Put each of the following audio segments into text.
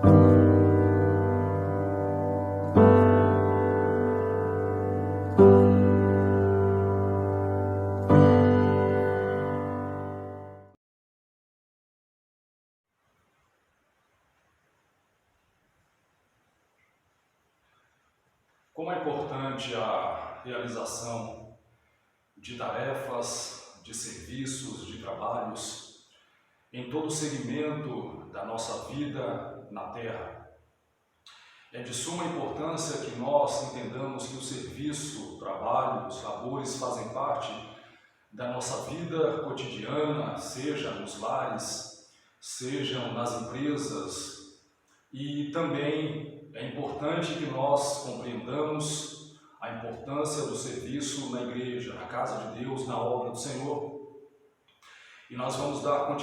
Como é importante a realização de tarefas, de serviços, de trabalhos em todo o segmento da nossa vida na Terra. É de suma importância que nós entendamos que o serviço, o trabalho, os labores fazem parte da nossa vida cotidiana, seja nos lares, sejam nas empresas, e também é importante que nós compreendamos a importância do serviço na igreja, na casa de Deus, na obra do Senhor. E nós vamos dar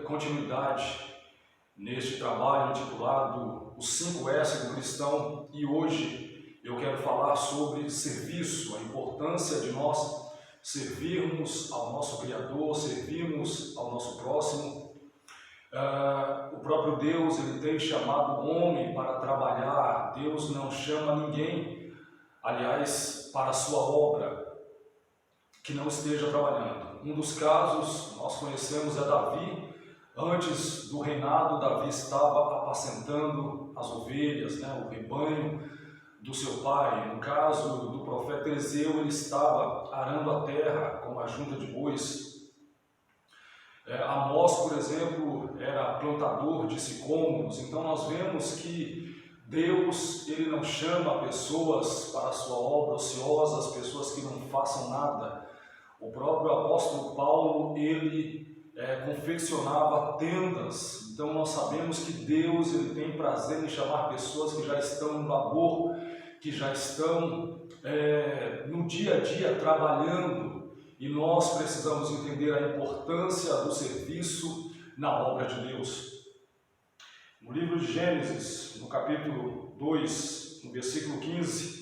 continuidade neste trabalho intitulado Os 5 S do Cristão, e hoje eu quero falar sobre serviço, a importância de nós servirmos ao nosso Criador, servirmos ao nosso próximo. O próprio Deus, ele tem chamado o homem para trabalhar. Deus não chama ninguém, aliás, para a sua obra, que não esteja trabalhando. Um dos casos nós conhecemos é Davi. Antes do reinado, Davi estava apacentando as ovelhas, o rebanho do seu pai. No caso do profeta Eliseu, ele estava arando a terra com a junta de bois. Amós, por exemplo, era plantador de sicômoros. Então nós vemos que Deus, ele não chama pessoas para a sua obra ociosas, pessoas que não façam nada. O próprio apóstolo Paulo, ele confeccionava tendas. Então nós sabemos que Deus, ele tem prazer em chamar pessoas que já estão no labor, que já estão no dia a dia trabalhando. E nós precisamos entender a importância do serviço na obra de Deus. No livro de Gênesis, no capítulo 2, no versículo 15,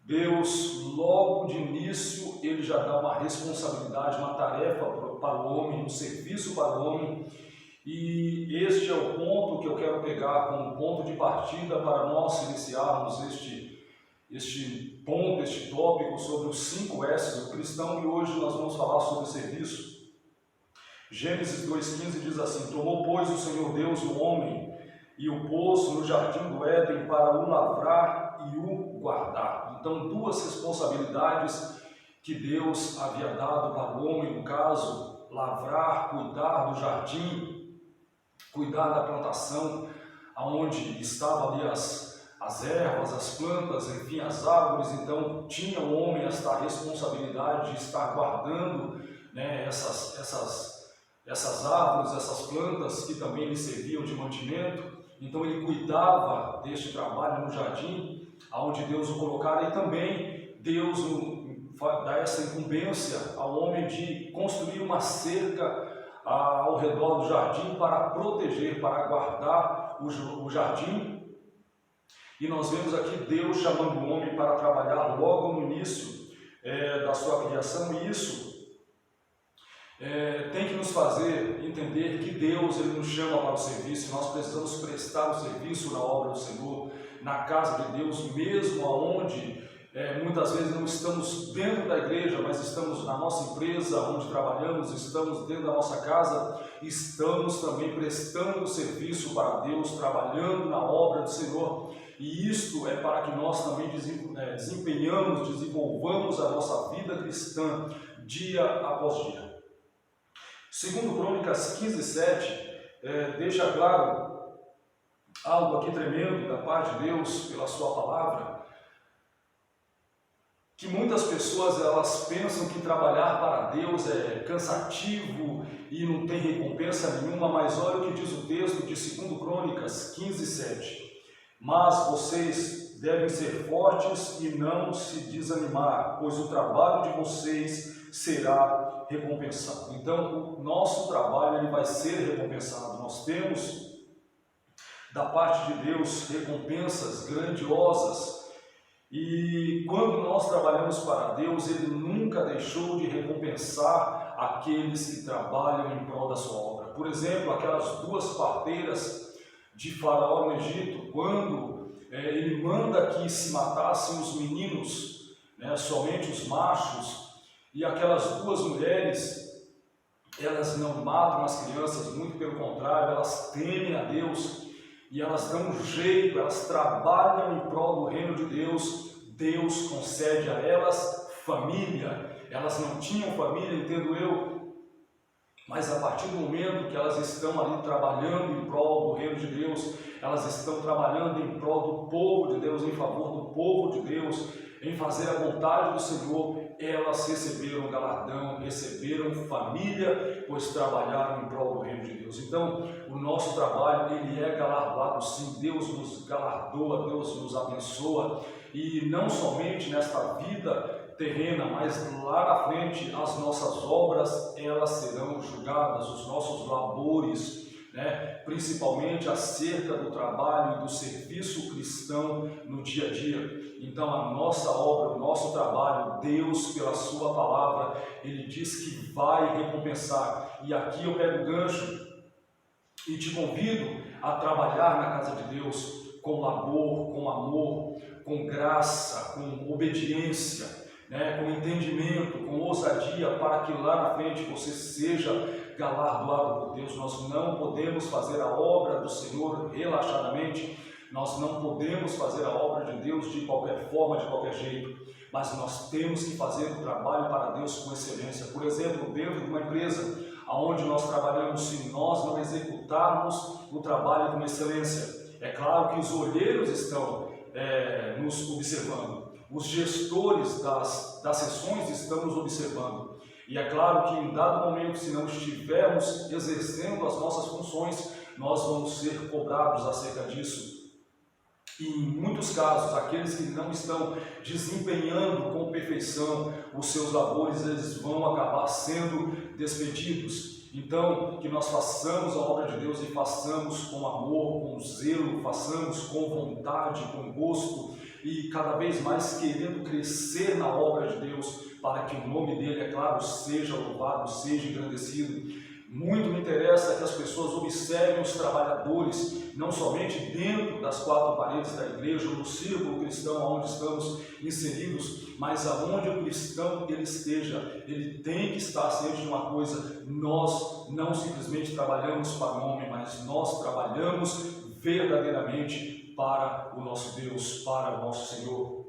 Deus, logo de início, ele já dá uma responsabilidade, uma tarefa para o homem, um serviço para o homem. E este é o ponto que eu quero pegar como ponto de partida para nós iniciarmos este tópico sobre os 5 S do cristão, e hoje nós vamos falar sobre serviço. Gênesis 2,15 diz assim: Tomou, pois, o Senhor Deus o homem e o pôs no jardim do Éden para o lavrar e o guardar. Então, 2 responsabilidades que Deus havia dado para o homem, no caso, lavrar, cuidar do jardim, cuidar da plantação, aonde estavam ali as ervas, as plantas, enfim, as árvores. Então tinha o homem esta responsabilidade de estar guardando essas árvores, essas plantas que também lhe serviam de mantimento. Então ele cuidava deste trabalho no jardim, aonde Deus o colocara, e também Deus dá essa incumbência ao homem de construir uma cerca ao redor do jardim para proteger, para guardar o jardim. E nós vemos aqui Deus chamando o homem para trabalhar logo no início da sua criação, e isso tem que nos fazer entender que Deus, ele nos chama para o serviço. Nós precisamos prestar o serviço na obra do Senhor, na casa de Deus, mesmo aonde muitas vezes não estamos dentro da igreja, mas estamos na nossa empresa onde trabalhamos, estamos dentro da nossa casa, estamos também prestando serviço para Deus, trabalhando na obra do Senhor. E isto é para que nós também desenvolvamos a nossa vida cristã dia após dia. Segundo Crônicas 15:7, deixa claro algo aqui tremendo da parte de Deus pela sua palavra, que muitas pessoas elas pensam que trabalhar para Deus é cansativo e não tem recompensa nenhuma, mas olha o que diz o texto de 2 Crônicas 15:7. Mas vocês devem ser fortes e não se desanimar, pois o trabalho de vocês será recompensado. Então, o nosso trabalho ele vai ser recompensado. Nós temos da parte de Deus recompensas grandiosas, e quando nós trabalhamos para Deus, ele nunca deixou de recompensar aqueles que trabalham em prol da sua obra. Por exemplo, aquelas 2 parteiras de Faraó no Egito, quando ele manda que se matassem os meninos, né, somente os machos, e aquelas duas mulheres, elas não matam as crianças, muito pelo contrário, elas temem a Deus e elas dão um jeito, elas trabalham em prol do reino de Deus. Deus concede a elas família. Elas não tinham família, entendo eu, mas a partir do momento que elas estão ali trabalhando em prol do reino de Deus, elas estão trabalhando em prol do povo de Deus, em favor do povo de Deus, em fazer a vontade do Senhor, elas receberam galardão, receberam família, pois trabalharam em prol do reino de Deus. Então, o nosso trabalho, ele é galardoado sim, Deus nos galardoa, Deus nos abençoa, e não somente nesta vida terrena, mas lá na frente as nossas obras, elas serão julgadas, os nossos labores, né? Principalmente acerca do trabalho e do serviço cristão no dia a dia. Então a nossa obra, o nosso trabalho, Deus pela sua palavra, Ele diz que vai recompensar. E aqui eu pego o gancho e te convido a trabalhar na casa de Deus com labor, com amor, com graça, com obediência, né, com entendimento, com ousadia, para que lá na frente você seja galardoado por Deus. Nós não podemos fazer a obra do Senhor relaxadamente, nós não podemos fazer a obra de Deus de qualquer forma, de qualquer jeito, mas nós temos que fazer o trabalho para Deus com excelência. Por exemplo, dentro de uma empresa onde nós trabalhamos, se nós não executarmos o trabalho com excelência, é claro que os olheiros estão nos observando, os gestores das sessões estão nos observando, e é claro que em dado momento, se não estivermos exercendo as nossas funções, nós vamos ser cobrados acerca disso. E em muitos casos, aqueles que não estão desempenhando com perfeição os seus labores, eles vão acabar sendo despedidos. Então, que nós façamos a obra de Deus e façamos com amor, com zelo, façamos com vontade, com gosto e cada vez mais querendo crescer na obra de Deus, para que o nome dele, é claro, seja louvado, seja engrandecido. Muito me interessa que as pessoas observem os trabalhadores, não somente dentro das quatro paredes da igreja, no círculo cristão onde estamos inseridos, mas aonde o cristão ele esteja, ele tem que estar ciente de uma coisa: nós não simplesmente trabalhamos para o homem, mas nós trabalhamos verdadeiramente para o nosso Deus, para o nosso Senhor.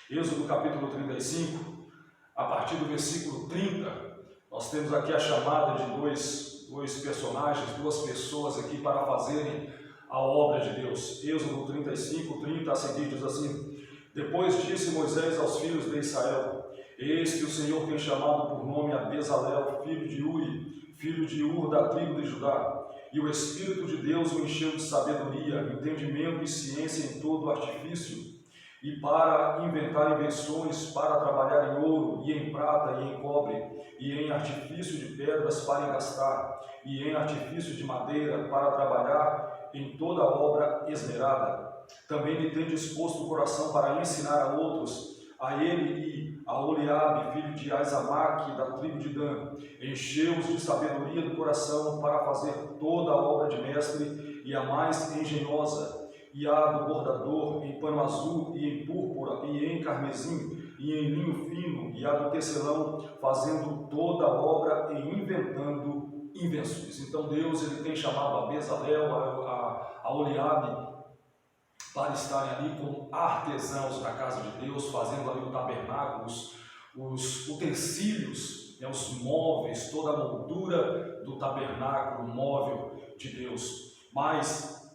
Êxodo capítulo 35, a partir do versículo 30, nós temos aqui a chamada de dois personagens, duas pessoas aqui para fazerem a obra de Deus. Êxodo 35, 30 a seguir diz assim: Depois disse Moisés aos filhos de Israel: Eis que o Senhor tem chamado por nome a Bezalel, filho de Uri, filho de Ur, da tribo de Judá. E o Espírito de Deus o encheu de sabedoria, entendimento e ciência em todo artifício, e para inventar invenções, para trabalhar em ouro, e em prata, e em cobre, e em artifício de pedras para engastar, e em artifício de madeira para trabalhar em toda obra esmerada. Também lhe tem disposto o coração para ensinar a outros, a ele e a Oliabe, filho de Aizamaque, da tribo de Dan. Encheu-os de sabedoria do coração para fazer toda a obra de mestre, e a mais engenhosa, e a do bordador em pano azul, e em púrpura, e em carmesim, e em linho fino, e a do tecelão, fazendo toda a obra e inventando invenções. Então Deus ele tem chamado a Bezalel, a Oliabe, para estarem ali como artesãos da casa de Deus, fazendo ali o tabernáculo, os utensílios, né, os móveis, toda a moldura do tabernáculo, móvel de Deus. Mas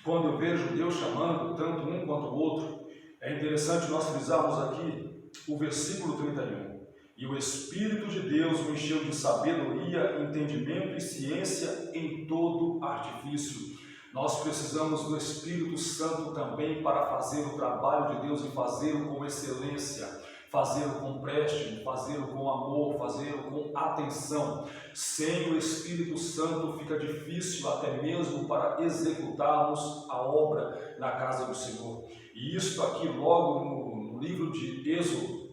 quando eu vejo Deus chamando tanto um quanto o outro, é interessante nós frisarmos aqui o versículo 31. E o Espírito de Deus o encheu de sabedoria, entendimento e ciência em todo artifício. Nós precisamos do Espírito Santo também para fazer o trabalho de Deus e fazê-lo com excelência, fazê-lo com préstimo, fazê-lo com amor, fazê-lo com atenção. Sem o Espírito Santo fica difícil até mesmo para executarmos a obra na casa do Senhor. E isso aqui logo no livro de Êxodo,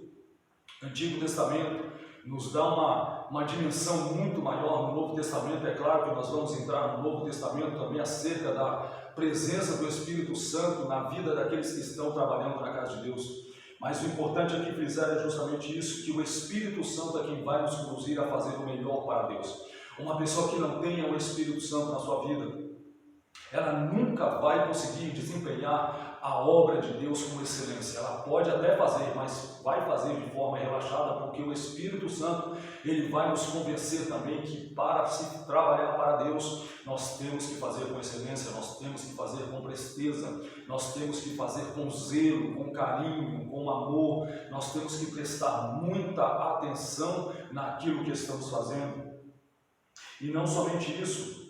Antigo Testamento, nos dá uma dimensão muito maior no Novo Testamento. É claro que nós vamos entrar no Novo Testamento também acerca da presença do Espírito Santo na vida daqueles que estão trabalhando na casa de Deus. Mas o importante aqui frisar é justamente isso, que o Espírito Santo é quem vai nos conduzir a fazer o melhor para Deus. Uma pessoa que não tenha o Espírito Santo na sua vida, ela nunca vai conseguir desempenhar a obra de Deus com excelência. Ela pode até fazer, mas vai fazer de forma relaxada, porque o Espírito Santo, ele vai nos convencer também que para se trabalhar para Deus, nós temos que fazer com excelência, nós temos que fazer com presteza, nós temos que fazer com zelo, com carinho, com amor, nós temos que prestar muita atenção naquilo que estamos fazendo. E não somente isso,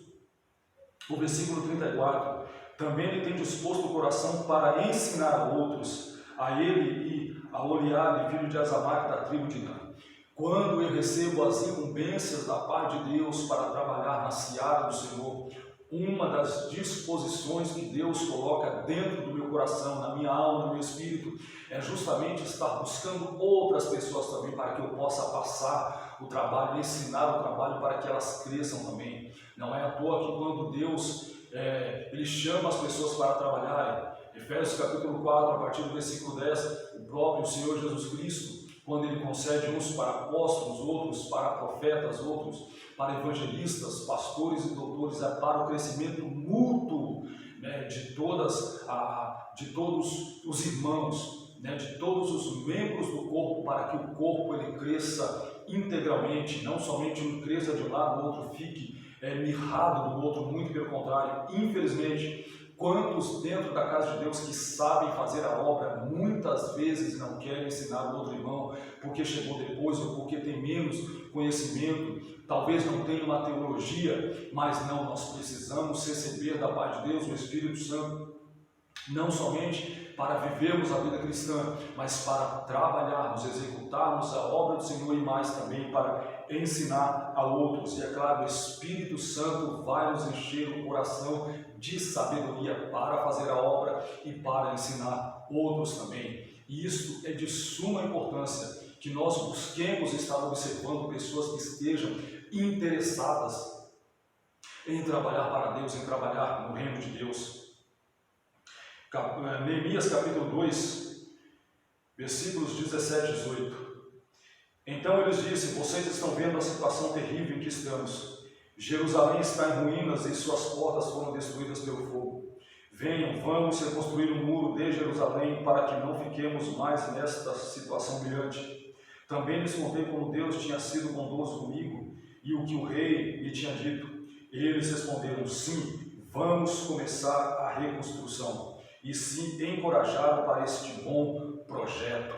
o versículo 34, também ele tem disposto o coração para ensinar a outros, a ele e a Oliabe, filho de Azamaque, da tribo de Dan. Quando eu recebo as incumbências da parte de Deus para trabalhar na seara do Senhor, uma das disposições que Deus coloca dentro do meu coração, na minha alma, no meu espírito, é justamente estar buscando outras pessoas também para que eu possa passar o trabalho, ensinar o trabalho para que elas cresçam também. Não é à toa que quando Deus ele chama as pessoas para trabalharem, Efésios capítulo 4, a partir do versículo 10, o próprio Senhor Jesus Cristo, quando ele concede uns para apóstolos, outros para profetas, outros para evangelistas, pastores e doutores, é para o crescimento mútuo, né, de todos os irmãos, né, de todos os membros do corpo, para que o corpo ele cresça integralmente, não somente um cresça de um lado, o outro fique mirrado do outro, muito pelo contrário. Infelizmente, quantos dentro da casa de Deus que sabem fazer a obra, muitas vezes não querem ensinar o outro irmão, porque chegou depois ou porque tem menos conhecimento, talvez não tenha uma teologia, mas não, nós precisamos receber da parte de Deus o Espírito Santo, não somente para vivermos a vida cristã, mas para trabalharmos, executarmos a obra do Senhor e mais também para ensinar a outros. E é claro, o Espírito Santo vai nos encher o coração de sabedoria para fazer a obra e para ensinar outros também. E isso é de suma importância, que nós busquemos estar observando pessoas que estejam interessadas em trabalhar para Deus, em trabalhar no reino de Deus. Neemias capítulo 2, versículos 17 e 18. Então eles disseram: vocês estão vendo a situação terrível em que estamos. Jerusalém está em ruínas e suas portas foram destruídas pelo fogo. Venham, vamos reconstruir um muro de Jerusalém para que não fiquemos mais nesta situação humilhante. Também lhes contei como Deus tinha sido bondoso comigo e o que o rei me tinha dito. Eles responderam: sim, vamos começar a reconstrução. E se encorajaram para este bom projeto.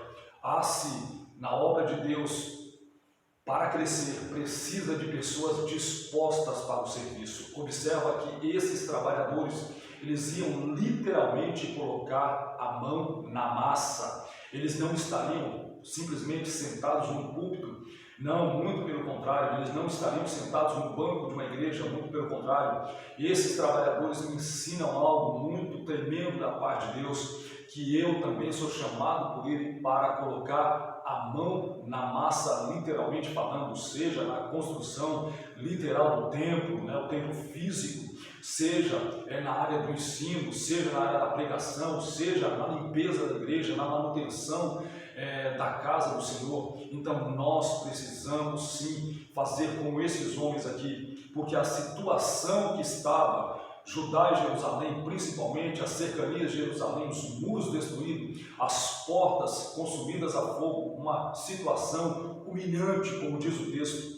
Na obra de Deus, para crescer, precisa de pessoas dispostas para o serviço. Observa que esses trabalhadores, eles iam literalmente colocar a mão na massa. Eles não estariam simplesmente sentados num púlpito. Não, muito pelo contrário, eles não estariam sentados no banco de uma igreja, muito pelo contrário. Esses trabalhadores me ensinam algo muito tremendo da parte de Deus, que eu também sou chamado por Ele para colocar a mão na massa, literalmente falando, seja na construção literal do templo, né, o templo físico, seja na área do ensino, seja na área da pregação, seja na limpeza da igreja, na manutenção da casa do Senhor. Então nós precisamos sim fazer como esses homens aqui, porque a situação que estava Judá e Jerusalém, principalmente as cercanias de Jerusalém, os muros destruídos, as portas consumidas a fogo, uma situação humilhante, como diz o texto.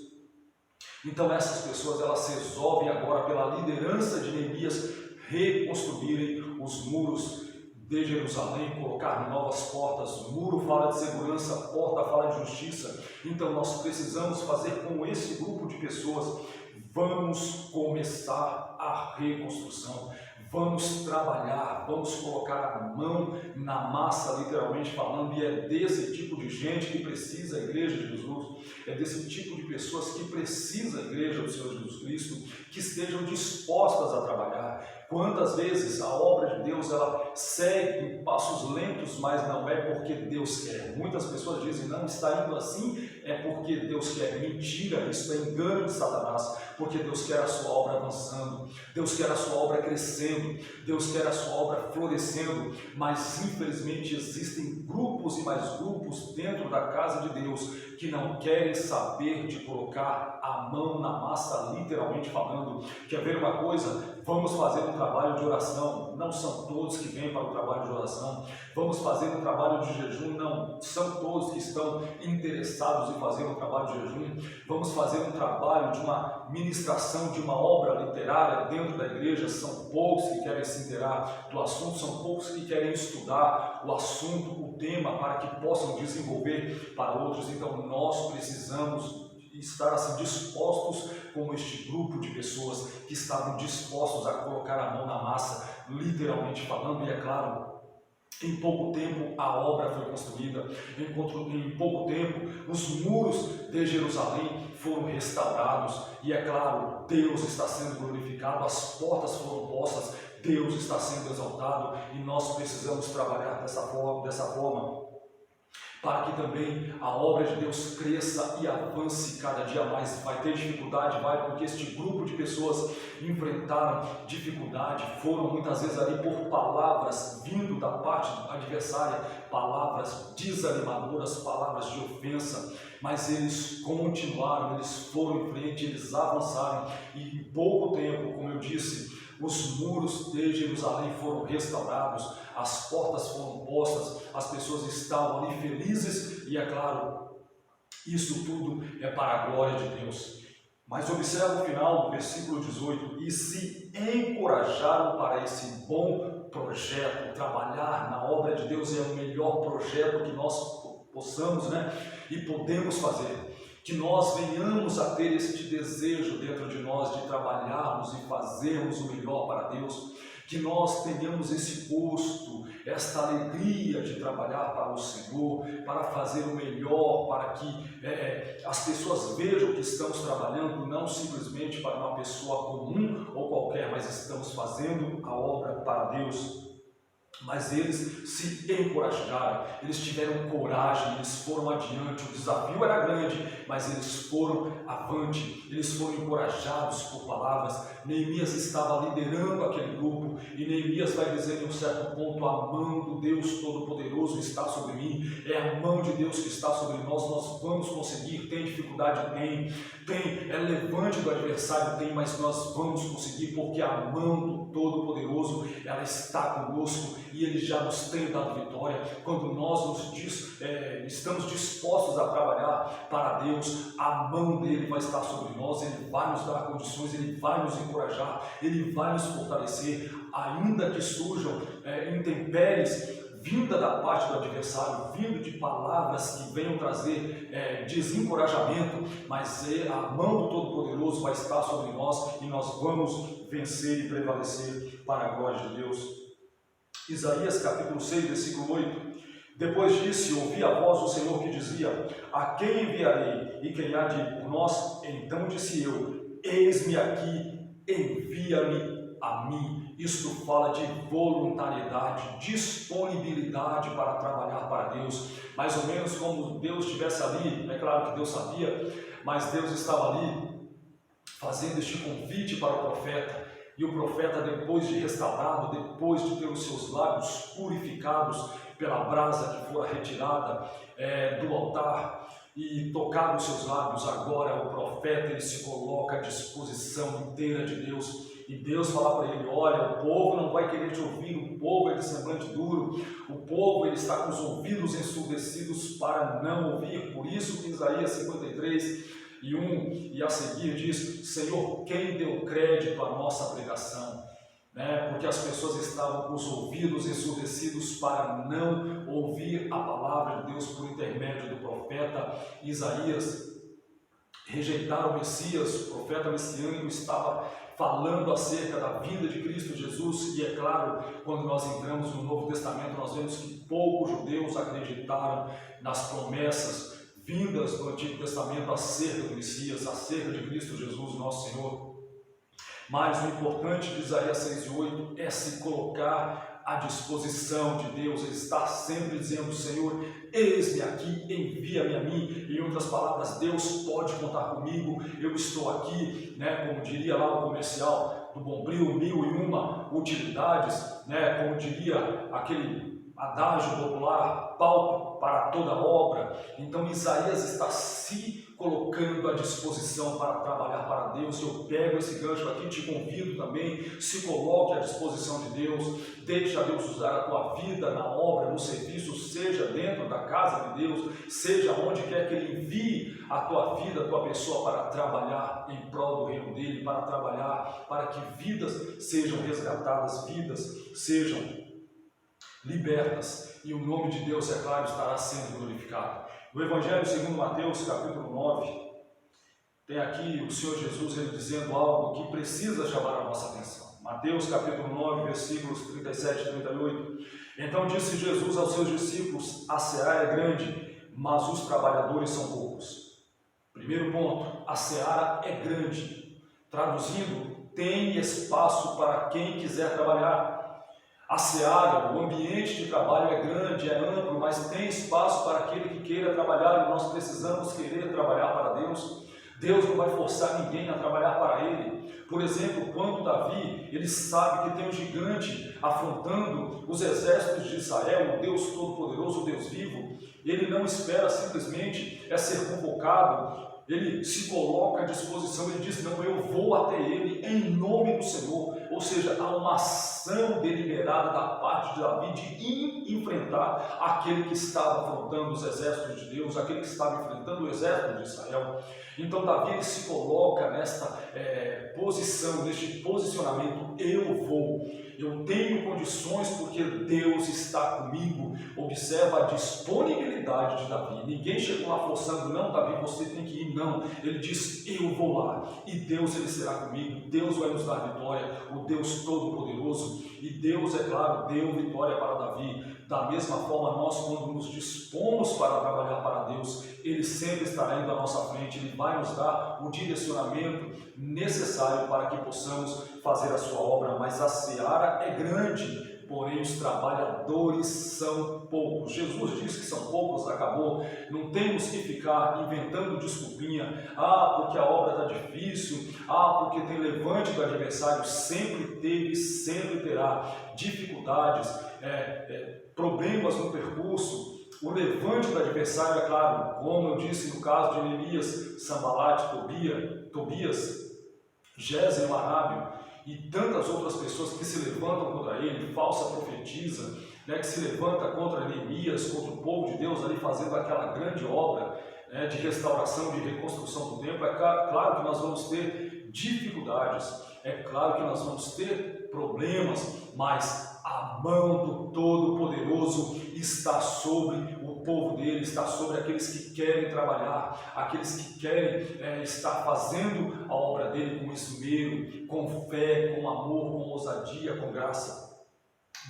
Então essas pessoas, elas resolvem agora, pela liderança de Neemias, reconstruírem os muros de Jerusalém, colocar novas portas. Muro fala de segurança, porta fala de justiça. Então nós precisamos fazer com esse grupo de pessoas. Vamos começar a reconstrução, vamos trabalhar, vamos colocar a mão na massa, literalmente falando, e é desse tipo de gente que precisa a igreja de Jesus, é desse tipo de pessoas que precisa a igreja do Senhor Jesus Cristo, que estejam dispostas a trabalhar, Quantas vezes a obra de Deus ela segue em passos lentos, mas não é porque Deus quer. Muitas pessoas dizem, não, está indo assim, é porque Deus quer. Mentira, isso é engano de Satanás, porque Deus quer a sua obra avançando, Deus quer a sua obra crescendo, Deus quer a sua obra florescendo, mas infelizmente existem grupos e mais grupos dentro da casa de Deus que não querem saber de colocar a mão na massa, literalmente falando. Quer ver uma coisa? Vamos fazer um trabalho de oração. Não são todos que vêm para o trabalho de oração. Vamos fazer um trabalho de jejum. Não são todos que estão interessados em fazer um trabalho de jejum. Vamos fazer um trabalho de uma ministração, de uma obra literária dentro da igreja. São poucos que querem se inteirar do assunto, são poucos que querem estudar o assunto, o tema, para que possam desenvolver para outros. Então nós precisamos estar assim dispostos como este grupo de pessoas que estavam dispostos a colocar a mão na massa, literalmente falando. E é claro, em pouco tempo a obra foi construída, em pouco tempo os muros de Jerusalém foram restaurados, e é claro, Deus está sendo glorificado, as portas foram postas, Deus está sendo exaltado, e nós precisamos trabalhar dessa forma, para que também a obra de Deus cresça e avance cada dia mais. Vai ter dificuldade, porque este grupo de pessoas enfrentaram dificuldade, foram muitas vezes ali por palavras vindo da parte adversária, palavras desanimadoras, palavras de ofensa, mas eles continuaram, eles foram em frente, eles avançaram, e em pouco tempo, como eu disse, os muros de Jerusalém foram restaurados, as portas foram postas, as pessoas estavam ali felizes, e é claro, isso tudo é para a glória de Deus. Mas observa o final do versículo 18, e se encorajaram para esse bom projeto. Trabalhar na obra de Deus é o melhor projeto que nós possamos, e podemos fazer. Que nós venhamos a ter este desejo dentro de nós de trabalharmos e fazermos o melhor para Deus, que nós tenhamos esse gosto, esta alegria de trabalhar para o Senhor, para fazer o melhor, para que as pessoas vejam que estamos trabalhando não simplesmente para uma pessoa comum ou qualquer, mas estamos fazendo a obra para Deus. Mas eles se encorajaram, eles tiveram coragem, eles foram adiante. O desafio era grande, mas eles foram avante, eles foram encorajados por palavras. Neemias estava liderando aquele grupo, e Neemias vai dizer em um certo ponto: a mão do Deus Todo-Poderoso está sobre mim, é a mão de Deus que está sobre nós vamos conseguir. Tem dificuldade? Tem, é levante do adversário? Tem, mas nós vamos conseguir, porque a mão do Todo-Poderoso, ela está conosco, e Ele já nos tem dado vitória. Quando nós estamos dispostos a trabalhar para Deus, a mão dEle vai estar sobre nós, Ele vai nos dar condições, Ele vai nos encorajar, Ele vai nos fortalecer, ainda que surjam intempéries, vinda da parte do adversário, vindo de palavras que venham trazer desencorajamento, mas a mão do Todo-Poderoso vai estar sobre nós, e nós vamos vencer e prevalecer para a glória de Deus. Isaías capítulo 6, versículo 8. Depois disse, ouvi a voz do Senhor que dizia: a quem enviarei, e quem há de ir por nós? Então disse eu: eis-me aqui, envia-me a mim. Isto fala de voluntariedade, disponibilidade para trabalhar para Deus, mais ou menos como Deus estivesse ali. É claro que Deus sabia, mas Deus estava ali fazendo este convite para o profeta. E o profeta, depois de restaurado, depois de ter os seus lábios purificados pela brasa que fora retirada do altar e tocar os seus lábios, agora o profeta ele se coloca à disposição inteira de Deus. E Deus fala para ele: olha, o povo não vai querer te ouvir, o povo é de semblante duro, o povo ele está com os ouvidos ensurdecidos para não ouvir. Por isso que Isaías 53 e 1 e a seguir diz: Senhor, quem deu crédito à nossa pregação? Porque as pessoas estavam com os ouvidos ensurdecidos para não ouvir a palavra de Deus por intermédio do profeta Isaías. Rejeitaram o Messias, o profeta messiânico estava falando acerca da vinda de Cristo Jesus, e é claro, quando nós entramos no Novo Testamento, nós vemos que poucos judeus acreditaram nas promessas vindas do Antigo Testamento acerca do Messias, acerca de Cristo Jesus, nosso Senhor. Mas o importante de Isaías 6:8 é se colocar à disposição de Deus. Ele está sempre dizendo: Senhor, eis-me aqui, envia-me a mim. Em outras palavras, Deus pode contar comigo, eu estou aqui, como diria lá o comercial do Bombril, 1001 utilidades, como diria aquele adágio popular, pau para toda obra. Então Isaías está se colocando à disposição para trabalhar para Deus. Eu pego esse gancho aqui e te convido também, se coloque à disposição de Deus, deixa Deus usar a tua vida na obra, no serviço, seja dentro da casa de Deus, seja onde quer que Ele envie a tua vida, a tua pessoa para trabalhar em prol do reino dEle, para trabalhar para que vidas sejam resgatadas, vidas sejam libertas, e o nome de Deus, é claro, estará sendo glorificado. No Evangelho segundo Mateus, capítulo 9, tem aqui o Senhor Jesus ele dizendo algo que precisa chamar a nossa atenção. Mateus capítulo 9, versículos 37 e 38. Então disse Jesus aos seus discípulos: a seara é grande, mas os trabalhadores são poucos. Primeiro ponto, a seara é grande. Traduzindo, tem espaço para quem quiser trabalhar. A seara, o ambiente de trabalho é grande, é amplo, mas tem espaço para aquele que queira trabalhar, e nós precisamos querer trabalhar para Deus. Deus não vai forçar ninguém a trabalhar para Ele. Por exemplo, quando Davi, ele sabe que tem um gigante afrontando os exércitos de Israel, o Deus Todo-Poderoso, o Deus vivo, ele não espera simplesmente ser convocado, ele se coloca à disposição, ele diz: não, eu vou até ele em nome do Senhor. Ou seja, há uma ação deliberada da parte de Davi de enfrentar aquele que estava afrontando os exércitos de Deus, aquele que estava enfrentando o exército de Israel. Então Davi ele se coloca nesta posição, neste posicionamento: eu vou, eu tenho condições porque Deus está comigo. Observa a disponibilidade de Davi. Ninguém chegou lá forçando: não, Davi, você tem que ir. Não, ele diz: eu vou lá, e Deus ele será comigo. Deus vai nos dar vitória, o Deus Todo-Poderoso. E Deus, é claro, deu vitória para Davi. Da mesma forma, nós, quando nos dispomos para trabalhar para Deus, Ele sempre estará indo à nossa frente. Ele vai nos dar o direcionamento necessário para que possamos fazer a sua obra. Mas a seara é grande, porém os trabalhadores são poucos. Jesus disse que são poucos, acabou. Não temos que ficar inventando desculpinha: porque a obra está difícil, porque tem levante do adversário. Sempre teve, sempre terá dificuldades, problemas no percurso. O levante do adversário, é claro, como eu disse no caso de Neemias, Sambalate, Tobias, Gesem, Arábio e tantas outras pessoas que se levantam contra ele, falsa profetisa, que se levanta contra Neemias, contra o povo de Deus ali fazendo aquela grande obra de restauração, de reconstrução do templo. É claro que nós vamos ter dificuldades, é claro que nós vamos ter problemas, mas a mão do Todo-Poderoso está sobre o povo dele, está sobre aqueles que querem trabalhar, aqueles que querem estar fazendo a obra dele com esmero, com fé, com amor, com ousadia, com graça.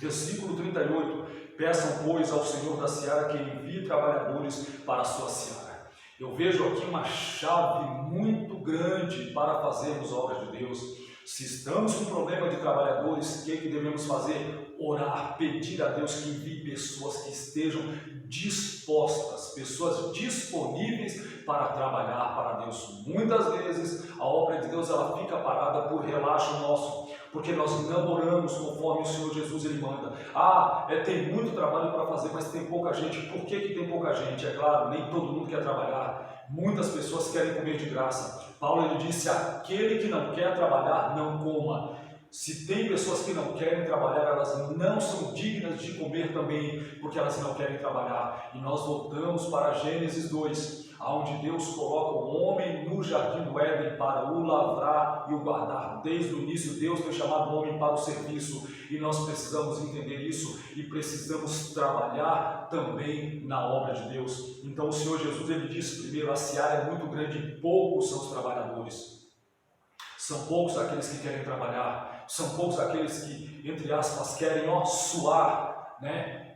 Versículo 38: peçam, pois, ao Senhor da seara que envie trabalhadores para a sua seara. Eu vejo aqui uma chave muito grande para fazermos obras de Deus. Se estamos com problema de trabalhadores, o que devemos fazer? Orar, pedir a Deus que envie pessoas que estejam dispostas, pessoas disponíveis para trabalhar para Deus. Muitas vezes a obra de Deus ela fica parada por relaxo nosso, porque nós não oramos conforme o Senhor Jesus ele manda. Tem muito trabalho para fazer, mas tem pouca gente. Por que tem pouca gente? É claro, nem todo mundo quer trabalhar. Muitas pessoas querem comer de graça. Paulo ele disse: aquele que não quer trabalhar, não coma. Se tem pessoas que não querem trabalhar, elas não são dignas de comer também, porque elas não querem trabalhar. E nós voltamos para Gênesis 2, onde Deus coloca o homem no jardim do Éden para o lavrar e o guardar. Desde o início, Deus tem chamado o homem para o serviço, e nós precisamos entender isso e precisamos trabalhar também na obra de Deus. Então o Senhor Jesus ele disse primeiro: a seara é muito grande e poucos são os trabalhadores. São poucos aqueles que querem trabalhar, são poucos aqueles que, entre aspas, querem suar,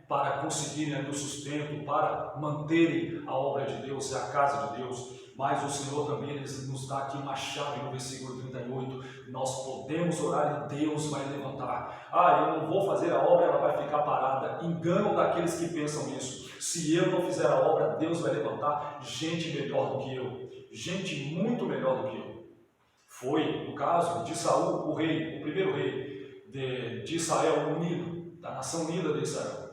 para conseguirem o sustento, para manterem a obra de Deus e a casa de Deus. mas o Senhor também nos dá aqui uma chave no versículo 38, nós podemos orar e Deus vai levantar. Eu não vou fazer a obra, ela vai ficar parada. Engano daqueles que pensam isso. Se eu não fizer a obra, Deus vai levantar gente melhor do que eu, gente muito melhor do que eu. Foi o caso de Saul, o rei, o primeiro rei de Israel unido, da nação unida de Israel.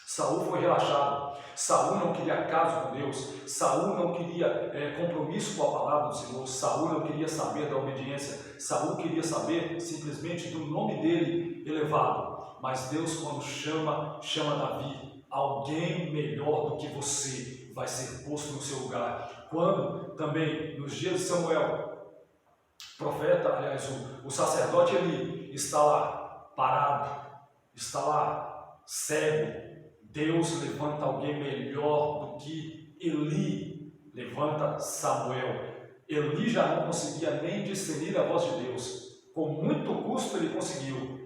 Saul foi relaxado. Saul não queria caso com Deus. Saul não queria compromisso com a palavra do Senhor. Saul não queria saber da obediência. Saul queria saber simplesmente do nome dele elevado. Mas Deus, quando chama Davi, alguém melhor do que você vai ser posto no seu lugar. Quando também, nos dias de Samuel, profeta, aliás, o sacerdote Eli está lá parado, está lá cego. Deus levanta alguém melhor do que Eli levanta Samuel. Eli já não conseguia nem discernir a voz de Deus. Com muito custo ele conseguiu.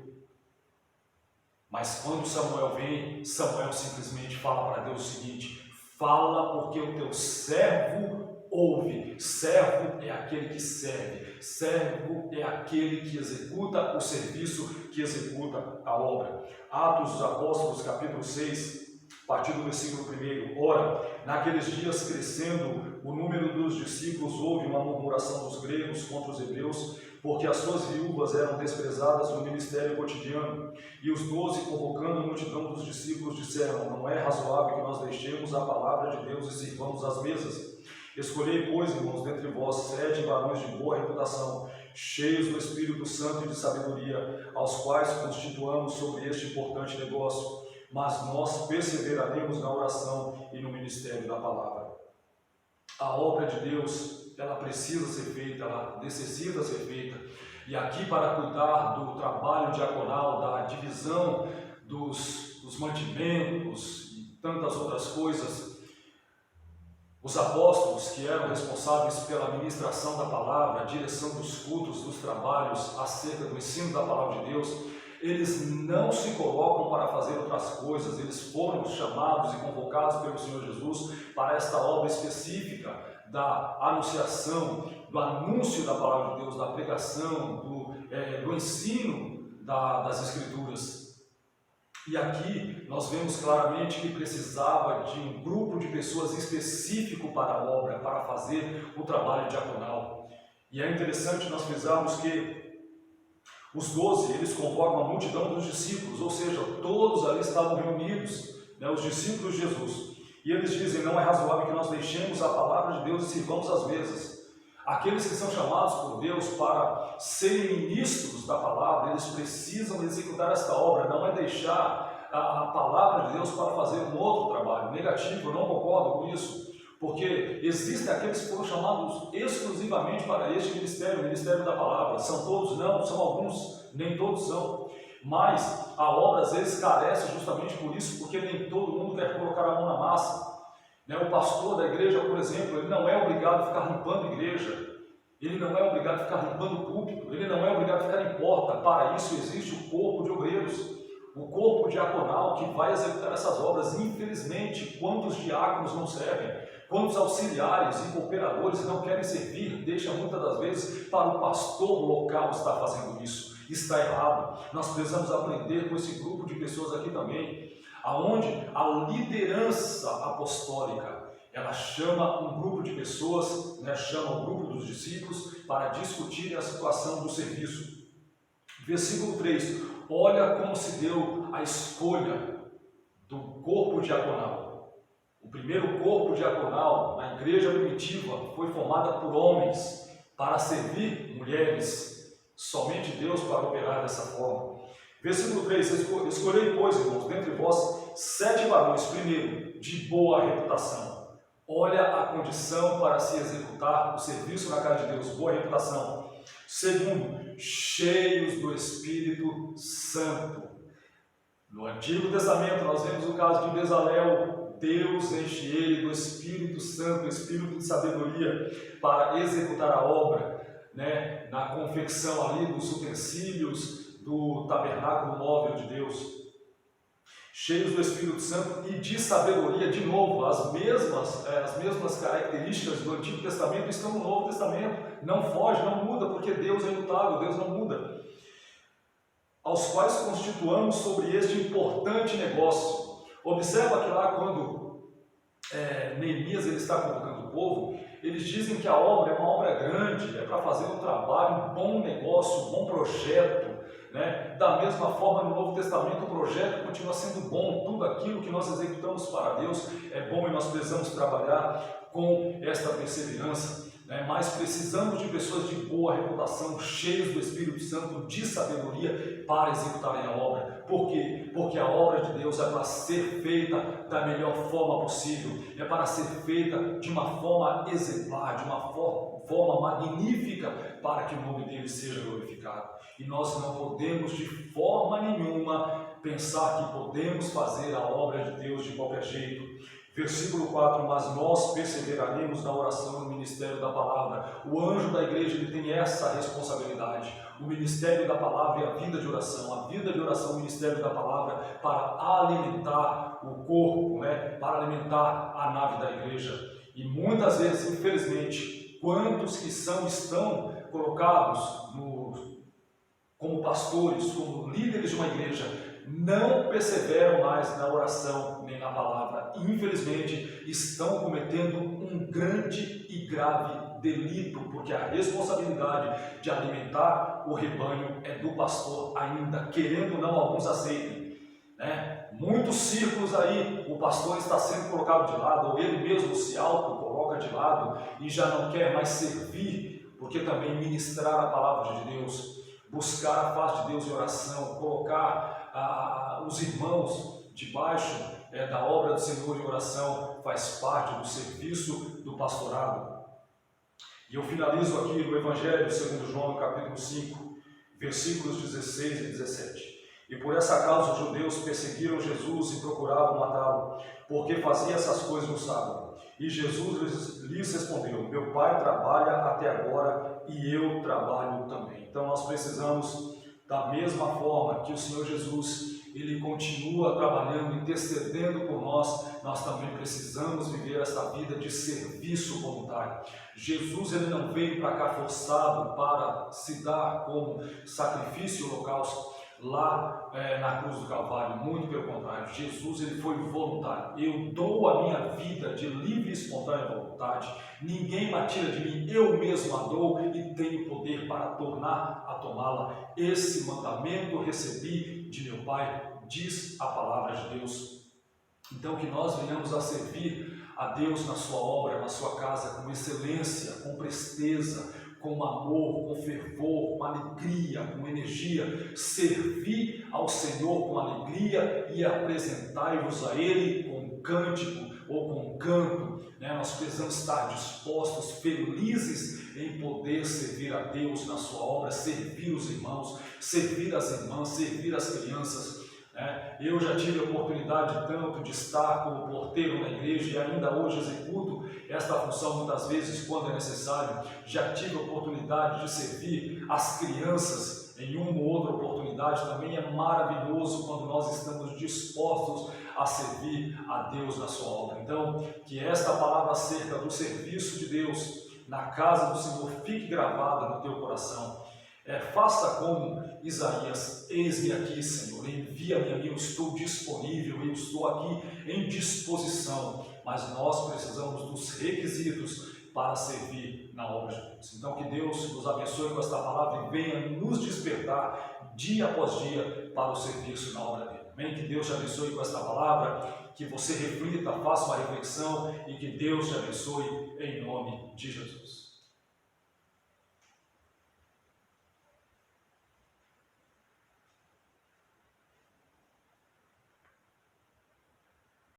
Mas quando Samuel vem, Samuel simplesmente fala para Deus o seguinte: fala porque o teu servo ouve. Servo é aquele que serve. Servo é aquele que executa o serviço, que executa a obra. Atos dos Apóstolos, capítulo 6, a partir do versículo 1. Ora, naqueles dias, crescendo o número dos discípulos, houve uma murmuração dos gregos contra os hebreus, porque as suas viúvas eram desprezadas no ministério cotidiano. E os 12, convocando a multidão dos discípulos, disseram: não é razoável que nós deixemos a palavra de Deus e sirvamos às mesas. Escolhei, pois, irmãos, dentre vós 7 varões de boa reputação, cheios do Espírito Santo e de sabedoria, aos quais constituamos sobre este importante negócio. Mas nós perseveraremos na oração e no ministério da palavra. A obra de Deus, ela precisa ser feita, ela necessita ser feita. E aqui, para cuidar do trabalho diaconal, da divisão dos mantimentos e tantas outras coisas, os apóstolos, que eram responsáveis pela ministração da palavra, a direção dos cultos, dos trabalhos acerca do ensino da palavra de Deus, eles não se colocam para fazer outras coisas. Eles foram chamados e convocados pelo Senhor Jesus para esta obra específica da anunciação, do anúncio da palavra de Deus, da pregação, do ensino das Escrituras. E aqui nós vemos claramente que precisava de um grupo de pessoas específico para a obra, para fazer o trabalho diaconal. E é interessante nós frisarmos que os 12, eles convocam a multidão dos discípulos, ou seja, todos ali estavam reunidos, os discípulos de Jesus. E eles dizem: não é razoável que nós deixemos a palavra de Deus e sirvamos às mesas. Aqueles que são chamados por Deus para serem ministros da palavra, eles precisam executar esta obra, não é deixar a palavra de Deus para fazer um outro trabalho. Negativo, eu não concordo com isso, porque existem aqueles que foram chamados exclusivamente para este ministério, o ministério da palavra. São todos? Não, são alguns, nem todos são. Mas a obra às vezes carece justamente por isso, porque nem todo mundo quer colocar a mão na massa. O pastor da igreja, por exemplo, ele não é obrigado a ficar limpando a igreja, ele não é obrigado a ficar limpando o púlpito, ele não é obrigado a ficar em porta. Para isso existe o corpo de obreiros, o corpo diaconal que vai executar essas obras. Infelizmente, quantos diáconos não servem, quantos auxiliares e cooperadores não querem servir, deixa muitas das vezes para o pastor local estar fazendo isso. Está errado. Nós precisamos aprender com esse grupo de pessoas aqui também, aonde a liderança apostólica, ela chama um grupo de pessoas, chama o grupo dos discípulos para discutirem a situação do serviço. Versículo 3, olha como se deu a escolha do corpo diaconal. O primeiro corpo diaconal na igreja primitiva foi formada por homens para servir mulheres. Somente Deus para operar dessa forma. Versículo 3, escolhei, pois, irmãos, dentre vós 7 varões, primeiro, de boa reputação. Olha a condição para se executar o serviço na casa de Deus, boa reputação. Segundo, cheios do Espírito Santo. No Antigo Testamento nós vemos o caso de Bezalel. Deus enche ele do Espírito Santo, Espírito de sabedoria, para executar a obra, na confecção ali dos utensílios do tabernáculo móvel de Deus. cheios do Espírito Santo e de sabedoria. De novo, as mesmas características do Antigo Testamento estão no Novo Testamento. Não foge, não muda, porque Deus é imutável, Deus não muda. Aos quais constituamos sobre este importante negócio. Observa que lá quando Neemias ele está convocando o povo, eles dizem que a obra é uma obra grande, é para fazer um trabalho, um bom negócio, um bom projeto, né? Da mesma forma, no Novo Testamento, o projeto continua sendo bom. Tudo aquilo que nós executamos para Deus é bom e nós precisamos trabalhar com esta perseverança, né? Mas precisamos de pessoas de boa reputação, cheios do Espírito Santo, de sabedoria para executarem a obra. Por quê? Porque a obra de Deus é para ser feita da melhor forma possível, é para ser feita de uma forma exemplar, de uma forma magnífica, para que o nome dele seja glorificado. E nós não podemos de forma nenhuma pensar que podemos fazer a obra de Deus de qualquer jeito. Versículo 4, mas nós perseveraremos na oração e no ministério da palavra. O anjo da igreja ele tem essa responsabilidade. O ministério da palavra e a vida de oração. A vida de oração, o ministério da palavra, para alimentar o corpo, né? Para alimentar a nave da igreja. E muitas vezes, infelizmente, quantos que estão colocados como pastores, como líderes de uma igreja, não perseveram mais na oração nem na palavra. Infelizmente, estão cometendo um grande e grave delito, porque a responsabilidade de alimentar o rebanho é do pastor ainda, querendo ou não, alguns aceitem, né? Muitos círculos aí, o pastor está sendo colocado de lado, ou ele mesmo se auto-coloca de lado e já não quer mais servir, porque também ministrar a palavra de Deus, buscar a face de Deus em oração, colocar os irmãos debaixo da obra do Senhor em oração, faz parte do serviço do pastorado. E eu finalizo aqui no Evangelho segundo João, capítulo 5, versículos 16 e 17. E por essa causa os judeus perseguiram Jesus e procuravam matá-lo, porque fazia essas coisas no sábado. E Jesus lhes respondeu: meu Pai trabalha até agora e eu trabalho também. Então nós precisamos, da mesma forma que o Senhor Jesus ele continua trabalhando, intercedendo por nós, nós também precisamos viver esta vida de serviço voluntário. Jesus ele não veio para cá forçado para se dar como sacrifício e holocausto lá na cruz do Calvário, muito pelo contrário. Jesus ele foi voluntário. Eu dou a minha vida de livre e espontânea vontade, ninguém me tira de mim, eu mesmo a dou e tenho poder para tornar a tomá-la. Esse mandamento eu recebi de meu Pai, diz a palavra de Deus. Então que nós venhamos a servir a Deus na sua obra, na sua casa, com excelência, com presteza, com amor, com fervor, com alegria, com energia. Servir ao Senhor com alegria e apresentai-vos a Ele com um cântico ou com um canto, né? Nós precisamos estar dispostos, felizes em poder servir a Deus na sua obra, servir os irmãos, servir as irmãs, servir as crianças. Eu já tive a oportunidade tanto de estar como porteiro na igreja e ainda hoje executo esta função muitas vezes quando é necessário. Já tive a oportunidade de servir as crianças em uma ou outra oportunidade. Também é maravilhoso quando nós estamos dispostos a servir a Deus na sua obra. Então, que esta palavra acerca do serviço de Deus na casa do Senhor fique gravada no teu coração. Faça como Isaías: eis-me aqui, Senhor, envia-me a mim, eu estou disponível, eu estou aqui em disposição. Mas nós precisamos dos requisitos para servir na obra de Deus. Então que Deus nos abençoe com esta palavra e venha nos despertar dia após dia para o serviço na obra dele. Amém? Que Deus te abençoe com esta palavra, que você reflita, faça uma reflexão e que Deus te abençoe em nome de Jesus.